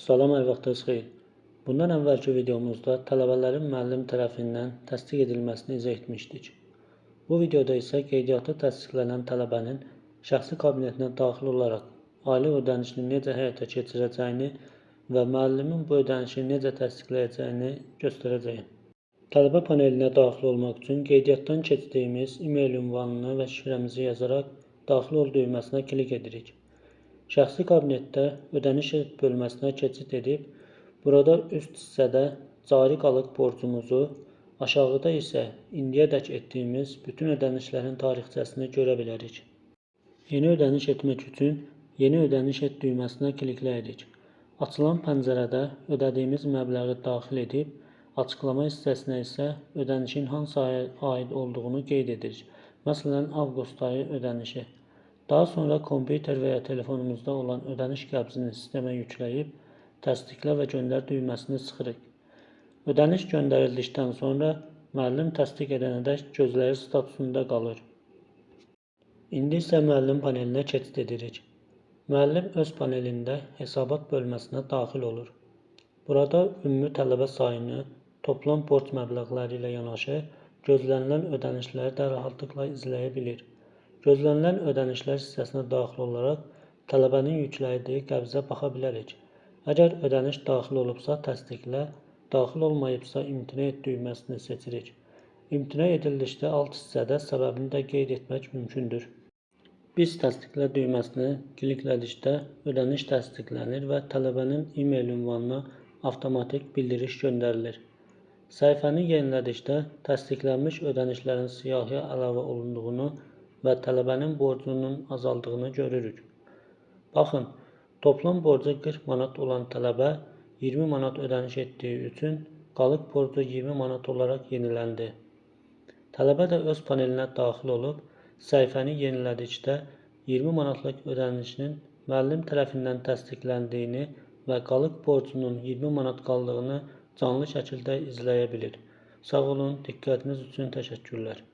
Salam, hər vaxtınız xeyir. Bundan əvvəlki videomuzda tələbələrin müəllim tərəfindən təsdiq edilməsini izah etmişdik. Bu videoda isə qeydiyyatı təsdiqlənən tələbənin şəxsi kabinetinə daxil olaraq aylıq ödənişini necə həyata keçirəcəyini və müəllimin bu ödənişi necə təsdiqləyəcəyini göstərəcəyim. Tələbə panelinə daxil olmaq üçün qeydiyyatdan keçdiyimiz e-mail ünvanını və şifrəmizi yazaraq daxil ol düyməsinə klik edirik. Şəxsi kabinetdə ödəniş bölməsinə keçid edib, burada üst hissədə cari qalıq borcumuzu, aşağıda isə indiyədək etdiyimiz bütün ödənişlərin tarixçəsini görə bilərik. Yeni ödəniş etmək üçün Yeni ödəniş et düyməsinə klikləyirik. Açılan pəncərədə ödədiyimiz məbləği daxil edib, açıqlama hissəsinə isə ödənişin hansı aya aid olduğunu qeyd edirik. Məsələn, avqust ayı ödənişi. Daha sonra kompüter və ya telefonumuzda olan ödəniş qəbzini sistemə yükləyib, təsdiqlə və göndər düyməsini sıxırıq. Ödəniş göndərildikdən sonra müəllim təsdiq edənədək gözləyici statusunda qalır. İndi isə müəllim panelinə keçid edirik. Müəllim öz panelində hesabat bölməsinə daxil olur. Burada ümumi tələbə sayını, toplam borc məbləğləri ilə yanaşı gözlənilən ödənişləri də rahatlıqla izləyə bilir. Gözlənilən ödənişlər hissəsinə daxil olaraq tələbənin yüklədiyi qəbzə baxa bilərik. Əgər ödəniş daxil olubsa təsdiqlə, daxil olmayıbsa imtina et düyməsini seçirik. İmtina edildikdə alt hissədə səbəbini də qeyd etmək mümkündür. Biz təsdiqlə düyməsini kliklədikdə ödəniş təsdiqlənir və tələbənin e-mail ünvanına avtomatik bildiriş göndərilir. Səhifəni yenilədikdə təsdiqlənmiş ödənişlərin siyahıya əlavə olunduğunu və tələbənin borcunun azaldığını görürük. Baxın, toplam borcu 40 manat olan tələbə 20 manat ödəniş etdiyi üçün qalıq borcu 20 manat olaraq yeniləndi. Tələbə də öz panelinə daxil olub, səhifəni yenilədikdə 20 manatlıq ödənişinin müəllim tərəfindən təsdiqləndiyini və qalıq borcunun 20 manat qaldığını canlı şəkildə izləyə bilir. Sağ olun, diqqətiniz üçün təşəkkürlər.